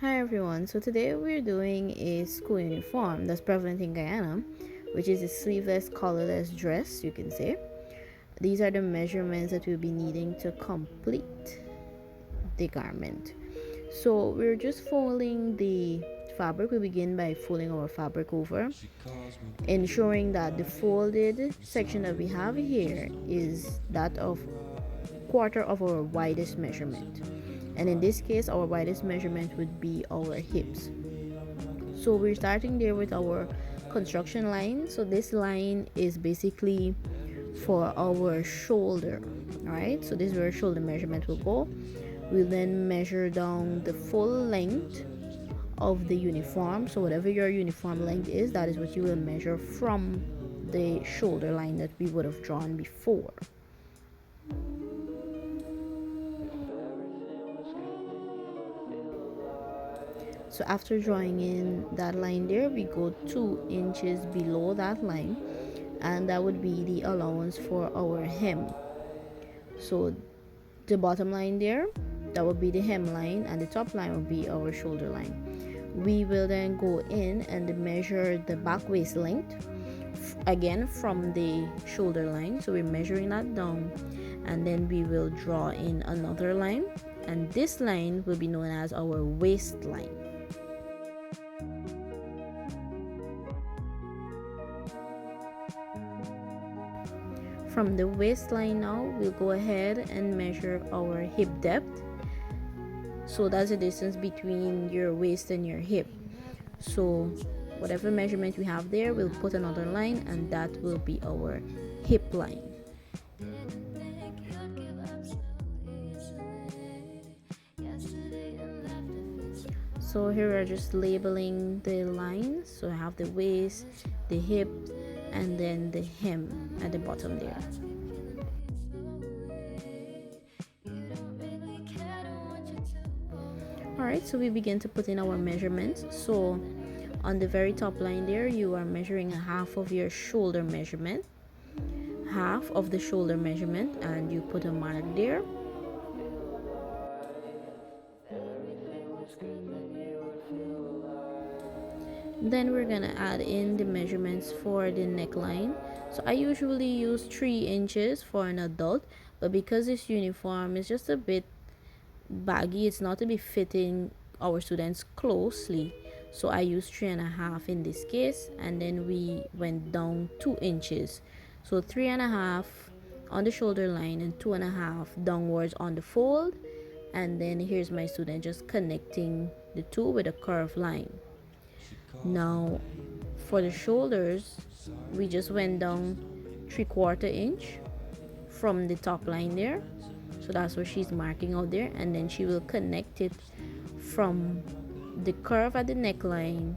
Hi everyone, so today we're doing a school uniform that's prevalent in Guyana, which is a sleeveless, collarless dress, you can say. These are the measurements that we'll be needing to complete the garment. So we're just folding the fabric. We begin by folding our fabric over, ensuring that the folded section that we have here is that of quarter of our widest measurement. And in this case, our widest measurement would be our hips. So we're starting there with our construction line. So this line is basically for our shoulder. All right, so this is where shoulder measurement will go. We'll then measure down the full length of the uniform. So whatever your uniform length is, that is what you will measure from the shoulder line that we would have drawn before. So after drawing in that line there, we go 2 inches below that line, and that would be the allowance for our hem. So the bottom line there, that would be the hem line, and the top line would be our shoulder line. We will then go in and measure the back waist length again from the shoulder line. So we're measuring that down, and then we will draw in another line, and this line will be known as our waistline. From the waistline now, we'll go ahead and measure our hip depth. So that's the distance between your waist and your hip. So whatever measurement we have there, we'll put another line, and that will be our hip line. So here we're just labeling the lines. So I have the waist, the hip, and then the hem at the bottom there. Alright, so we begin to put in our measurements. So on the very top line there, you are measuring half of your shoulder measurement, half of the shoulder measurement, and you put a mark there. Then we're gonna add in the measurements for the neckline. So I usually use 3 inches for an adult, but because this uniform is just a bit baggy, it's not to be fitting our students closely, so I use 3.5 in this case, and then we went down 2 inches. So 3.5 on the shoulder line and 2.5 downwards on the fold, and then here's my student just connecting the two with a curved line. Now for the shoulders, we just went down 3/4 inch from the top line there. So that's where she's marking out there, and then she will connect it from the curve at the neckline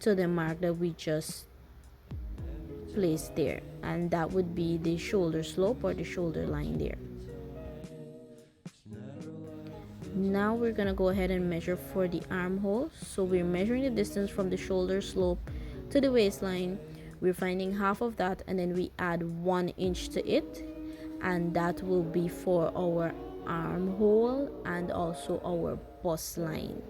to the mark that we just placed there, and that would be the shoulder slope or the shoulder line there. Now we're gonna go ahead and measure for the armhole. So we're measuring the distance from the shoulder slope to the waistline. We're finding half of that, and then we add 1 inch to it, and that will be for our armhole and also our bust line.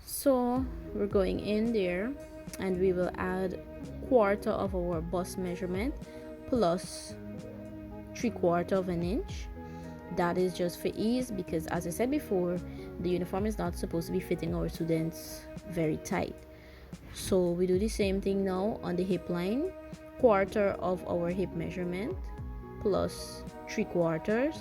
So we're going in there, and we will add quarter of our bust measurement plus 3/4 of an inch. That is just for ease, because as I said before, the uniform is not supposed to be fitting our students very tight. So we do the same thing now on the hip line. Quarter of our hip measurement plus 3/4,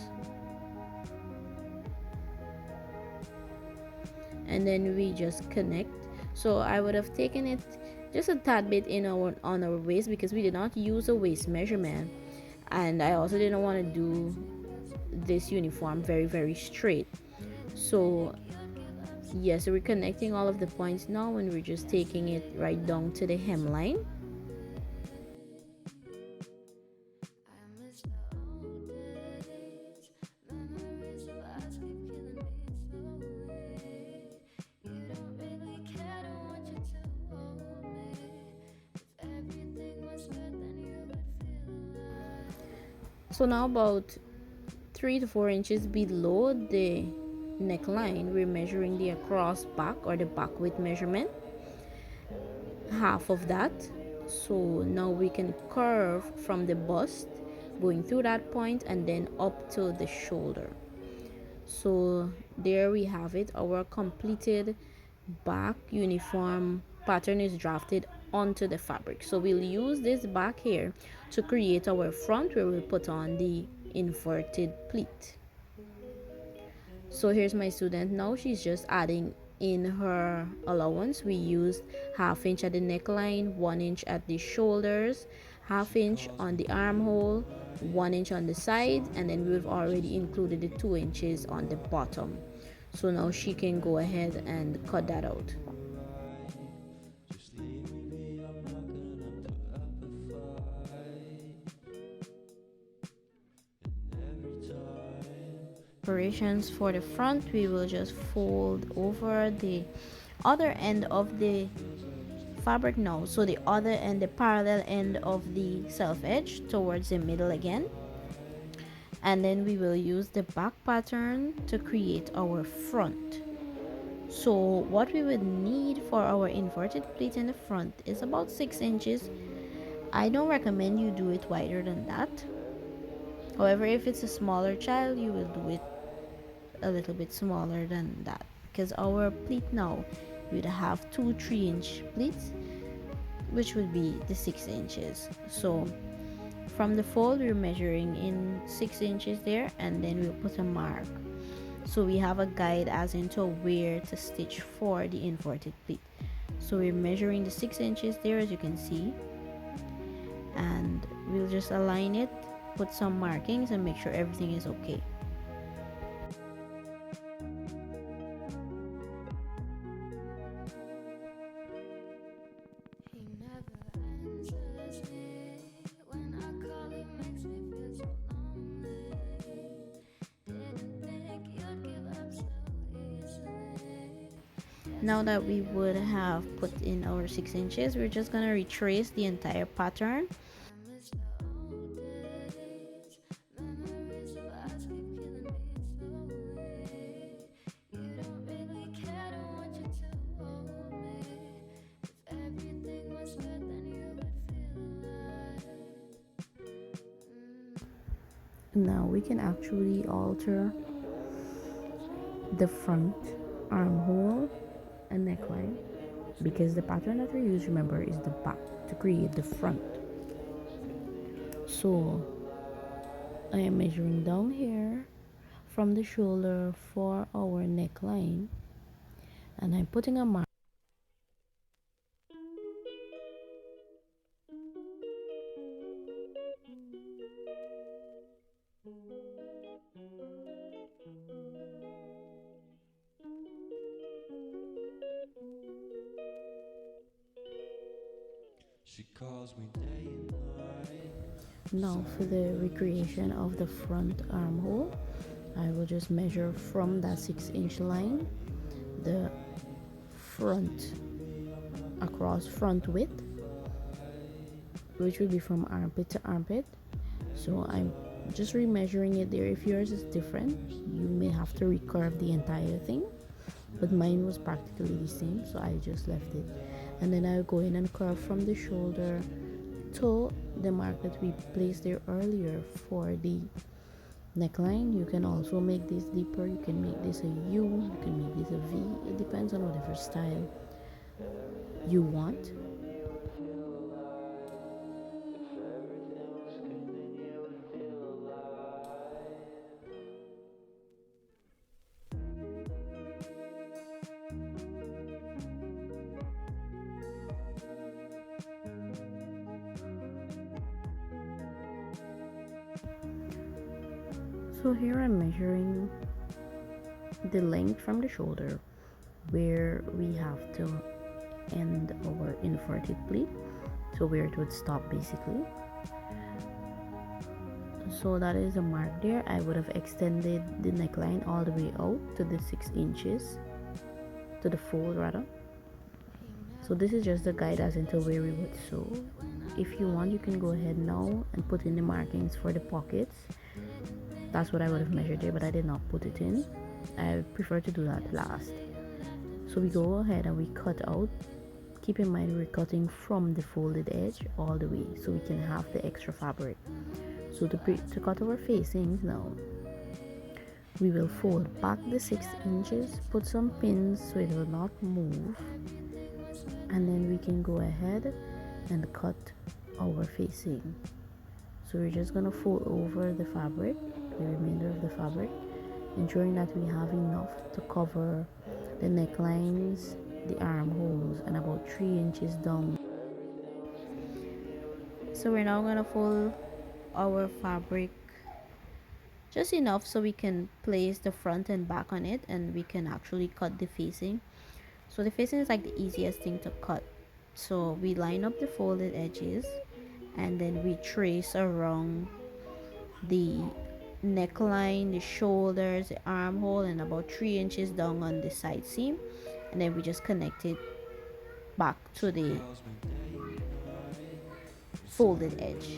and then we just connect. So I would have taken it just a tad bit in on our waist, because we did not use a waist measurement, and I also didn't want to do this uniform very straight. So yes, we're connecting all of the points now, and we're just taking it right down to the hemline. So now about 3 to 4 inches below the neckline, we're measuring the across back or the back width measurement, half of that. So now we can curve from the bust going through that point and then up to the shoulder. So there we have it. Our completed back uniform pattern is drafted onto the fabric. So we'll use this back here to create our front, where we'll put on the inverted pleat. So here's my student now. She's just adding in her allowance. We used ½ inch at the neckline, 1 inch at the shoulders, ½ inch on the armhole, 1 inch on the side, and then we've already included the 2 inches on the bottom. So now she can go ahead and cut that out. Operations for the front, we will just fold over the other end of the fabric now, so the other end, the parallel end of the self edge towards the middle again, and then we will use the back pattern to create our front. So what we would need for our inverted pleat in the front is about 6 inches. I don't recommend you do it wider than that. However, if it's a smaller child, you will do it a little bit smaller than that, because our pleat now would have 2 3-inch pleats, which would be the 6 inches. So from the fold, we're measuring in 6 inches there, and then we'll put a mark, so we have a guide as into where to stitch for the inverted pleat. So we're measuring the 6 inches there, as you can see, and we'll just align it, put some markings, and make sure everything is okay. Now that we would have put in our 6 inches, we're just gonna retrace the entire pattern. Now we can actually alter the front armhole and neckline, because the pattern that we use, remember, is the back to create the front. So I am measuring down here from the shoulder for our neckline, and I'm putting a mark. Now for the recreation of the front armhole, I will just measure from that 6-inch line the front across front width, which will be from armpit to armpit. So I'm just remeasuring it there. If yours is different, you may have to recurve the entire thing, but mine was practically the same, so I just left it. And then I'll go in and curve from the shoulder to the mark that we placed there earlier for the neckline. You can also make this deeper, you can make this a U, you can make this a V. It depends on whatever style you want. So here I'm measuring the length from the shoulder where we have to end our inverted pleat, so where it would stop basically. So that is a mark there. I would have extended the neckline all the way out to the 6 inches, to the fold rather. So this is just the guide as into where we would sew. If you want, you can go ahead now and put in the markings for the pockets. That's what I would have measured there, but I did not put it in. I prefer to do that last. So we go ahead and we cut out. Keep in mind we're cutting from the folded edge all the way so we can have the extra fabric. So to cut our facings now, we will fold back the 6 inches, put some pins so it will not move, and then we can go ahead and cut our facing. So we're just gonna fold over the fabric, the remainder of the fabric, ensuring that we have enough to cover the necklines, the armholes, and about 3 inches down. So we're now gonna fold our fabric just enough so we can place the front and back on it, and we can actually cut the facing. So the facing is like the easiest thing to cut. So we line up the folded edges and then we trace around the neckline, the shoulders, the armhole, and about 3 inches down on the side seam, and then we just connect it back to the folded edge.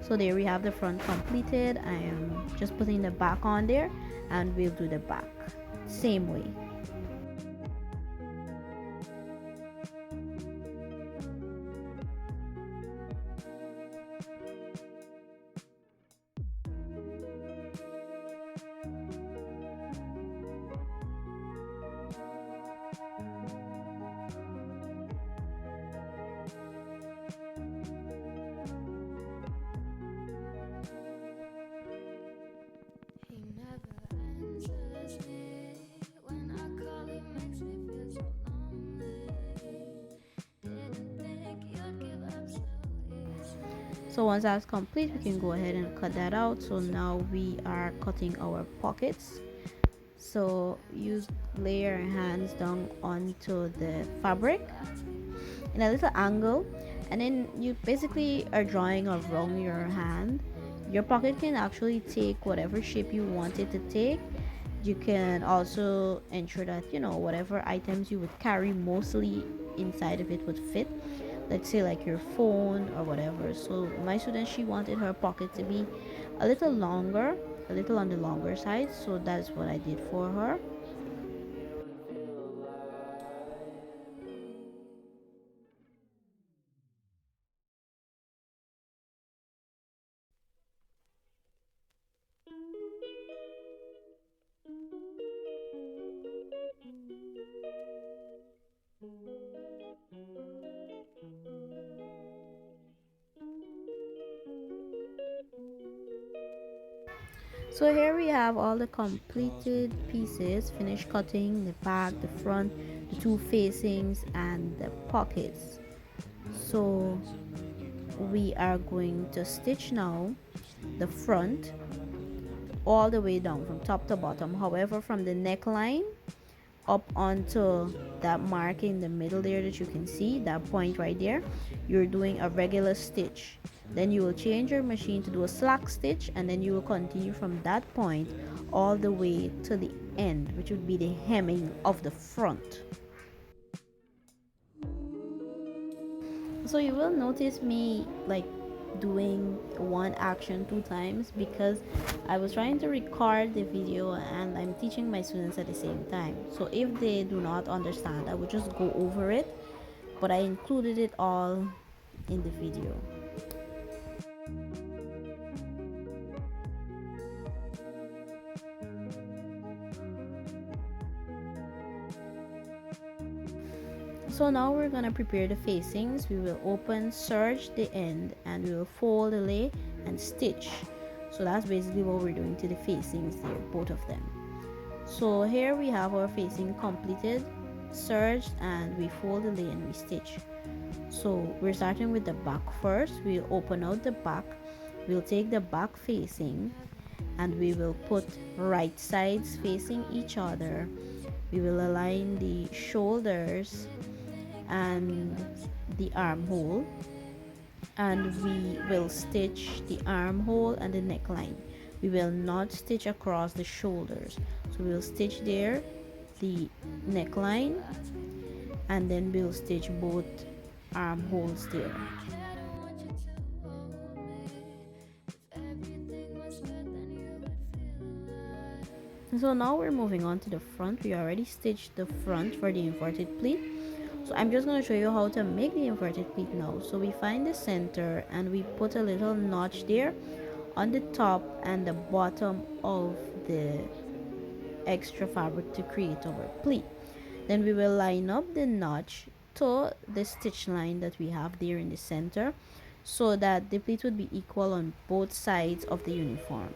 So there we have the front completed. I am just putting the back on there, and we'll do the back same way. So once that's complete, we can go ahead and cut that out. So now we are cutting our pockets. So you layer your hands down onto the fabric in a little angle, and then you basically are drawing around your hand. Your pocket can actually take whatever shape you want it to take. You can also ensure that whatever items you would carry mostly inside of it would fit. Let's say like your phone or whatever. So my student, she wanted her pocket to be a little longer, a little on the longer side, so that's what I did for her. So here we have all the completed pieces, finished cutting the back, the front, the two facings, and the pockets. So we are going to stitch now the front all the way down from top to bottom. However, from the neckline up onto that mark in the middle there that you can see, that point right there, you're doing a regular stitch. Then you will change your machine to do a slack stitch, and then you will continue from that point all the way to the end, which would be the hemming of the front. So you will notice me like doing one action 2 times because I was trying to record the video and I'm teaching my students at the same time. So if they do not understand, I would just go over it, but I included it all in the video. So now we're gonna prepare the facings. We will open, serge the end, and we will fold, lay, and stitch. So that's basically what we're doing to the facings there, both of them. So here we have our facing completed, serged, and we fold, lay, and we stitch. So we're starting with the back first. We'll open out the back. We'll take the back facing and we will put right sides facing each other. We will align the shoulders and the armhole, and we will stitch the armhole and the neckline. We will not stitch across the shoulders, so we'll stitch there the neckline, and then we'll stitch both armholes there. So now we're moving on to the front. We already stitched the front for the inverted pleat, so I'm just going to show you how to make the inverted pleat now. So we find the center and we put a little notch there on the top and the bottom of the extra fabric to create our pleat. Then we will line up the notch to the stitch line that we have there in the center, so that the pleat would be equal on both sides of the uniform.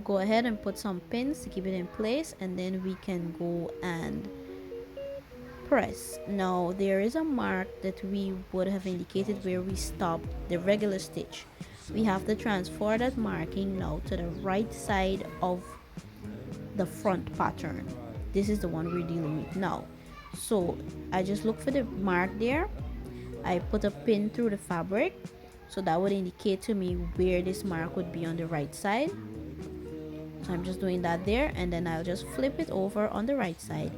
Go ahead and put some pins to keep it in place, and then we can go and press. Now there is a mark that we would have indicated where we stopped the regular stitch. We have to transfer that marking now to the right side of the front pattern. This is the one we're dealing with now. So I just look for the mark there. I put a pin through the fabric, so that would indicate to me where this mark would be on the right side. So I'm just doing that there, and then I'll just flip it over on the right side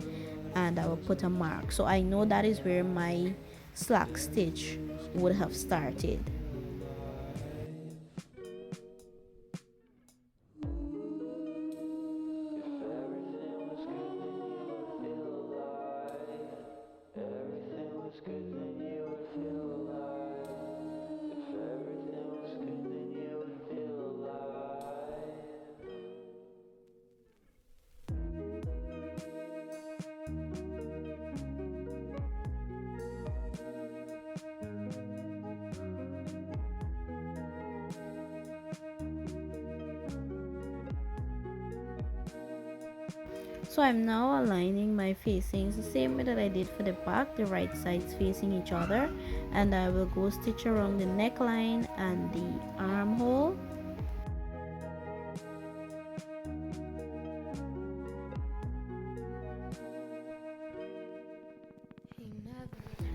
and I will put a mark, so I know that is where my slack stitch would have started. So I'm now aligning my facings the same way that I did for the back, the right sides facing each other, and I will go stitch around the neckline and the armhole.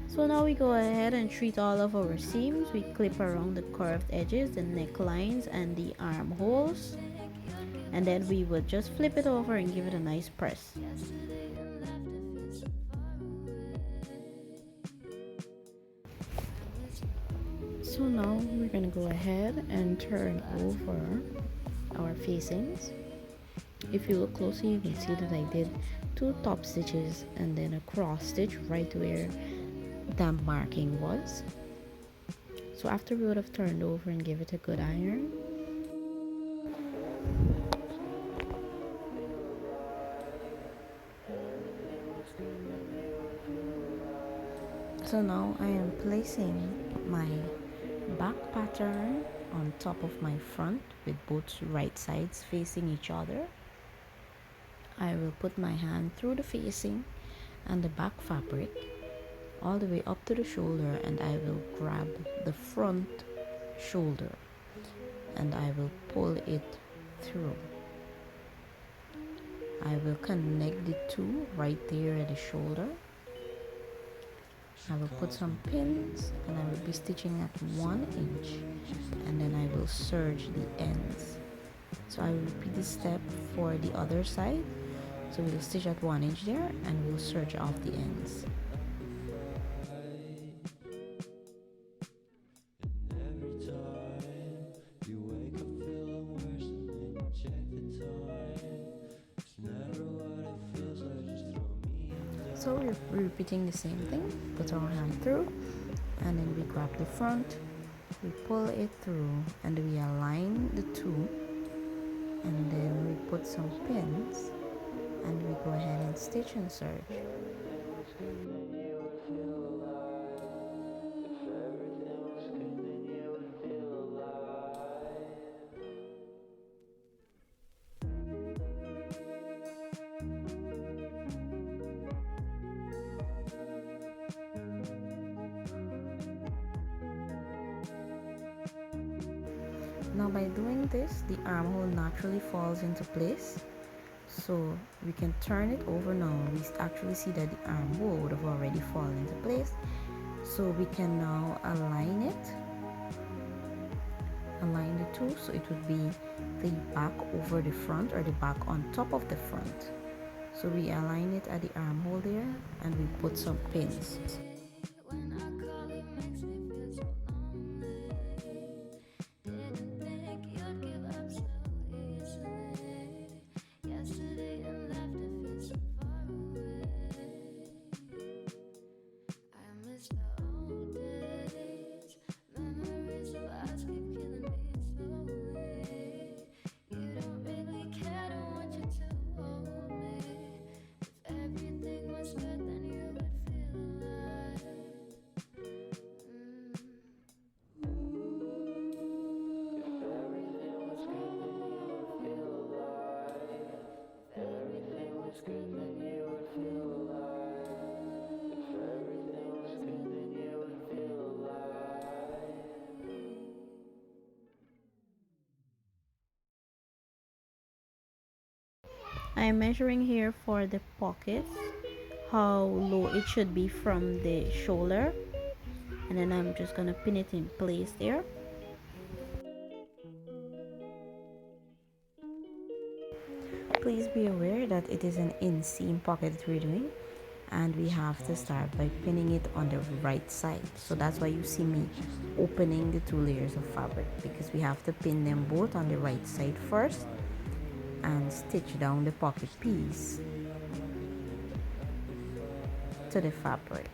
So now we go ahead and treat all of our seams. We clip around the curved edges, the necklines, and the armholes, and then we will just flip it over and give it a nice press. So now we're gonna go ahead and turn over our facings. If you look closely, you can see that I did 2 top stitches and then a cross stitch right where that marking was. So after we would have turned over and give it a good iron, so now I am placing my back pattern on top of my front with both right sides facing each other. I will put my hand through the facing and the back fabric all the way up to the shoulder, and I will grab the front shoulder and I will pull it through. I will connect the two right there at the shoulder. I will put some pins and I will be stitching at 1 inch, and then I will serge the ends. So I will repeat this step for the other side. So we'll stitch at 1 inch there and we'll serge off the ends. So we're repeating the same thing. Put our hand through and then we grab the front, we pull it through and we align the two. and then we put some pins and we go ahead and stitch and serge. Now by doing this, the armhole naturally falls into place. So we can turn it over now. We actually see that the armhole would have already fallen into place. So we can now align it. Align the two so it would be the back over the front or the back on top of the front. So we align it at the armhole there and we put some pins. I'm measuring here for the pockets how low it should be from the shoulder, and then I'm just gonna pin it in place there. Please be aware that it is an inseam pocket that we're doing, and we have to start by pinning it on the right side. So that's why you see me opening the two layers of fabric, because we have to pin them both on the right side first and stitch down the pocket piece to the fabric.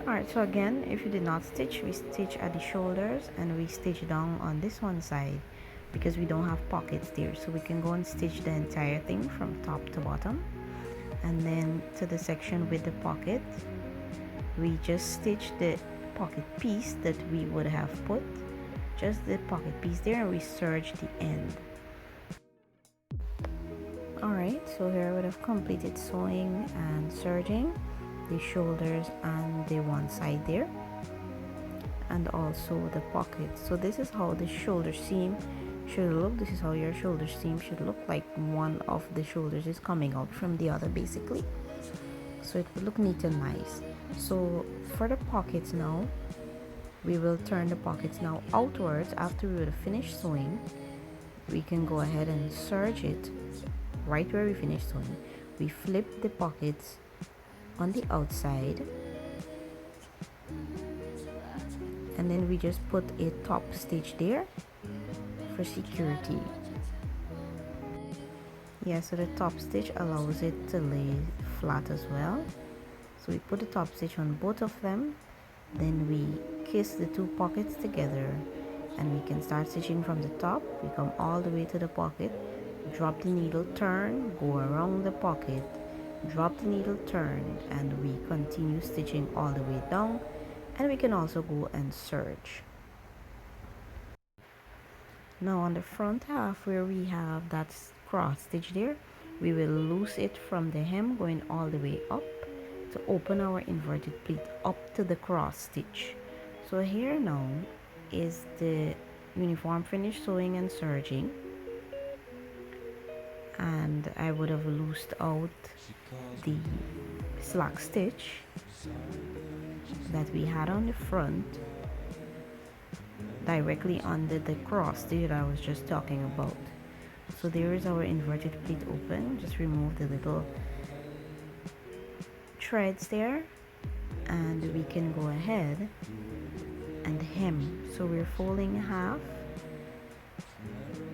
Alright, so again, if you did not stitch, we stitch at the shoulders and we stitch down on this one side because we don't have pockets there. So we can go and stitch the entire thing from top to bottom. And then to the section with the pocket, we just stitch the pocket piece that we would have put, just the pocket piece there, and we serge the end. Alright, so here I would have completed sewing and serging the shoulders and the one side there, and also the pocket. So this is how the shoulder seam should look. This is how your shoulder seam should look, like one of the shoulders is coming out from the other basically, so it would look neat and nice. So for the pockets now, we will turn the pockets now outwards. After we would have finished sewing, we can go ahead and serge it right where we finished sewing. We flip the pockets on the outside, and then we just put a top stitch there for security. Yeah, so the top stitch allows it to lay flat as well. So we put the top stitch on both of them, then we kiss the two pockets together, and we can start stitching from the top. We come all the way to the pocket, drop the needle, turn, go around the pocket, drop the needle, turn, and we continue stitching all the way down, and we can also go and serge. Now on the front half where we have that cross stitch there, we will loose it from the hem going all the way up to open our inverted pleat up to the cross stitch. So here now is the uniform finished sewing and serging, and I would have loosed out the slack stitch that we had on the front directly under the cross stitch that I was just talking about. So there is our inverted pleat open. Just remove the little threads there, and we can go ahead and hem. So we're folding half,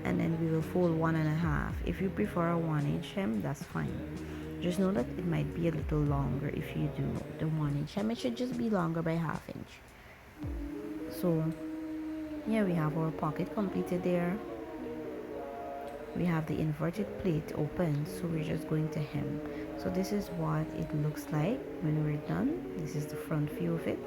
and then we will fold 1.5. If you prefer a 1-inch hem, that's fine. Just know that it might be a little longer if you do the 1-inch hem. It should just be longer by 1/2 inch. So yeah, we have our pocket completed there. We have the inverted pleat open, so we're just going to hem. So this is what it looks like when we're done. This is the front view of it,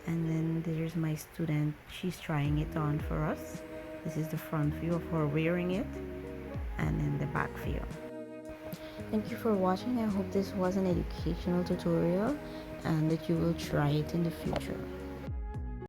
and then there's my student. She's trying it on for us. This is the front view of her wearing it, and then the back view. Thank you for watching. I hope this was an educational tutorial and that you will try it in the future.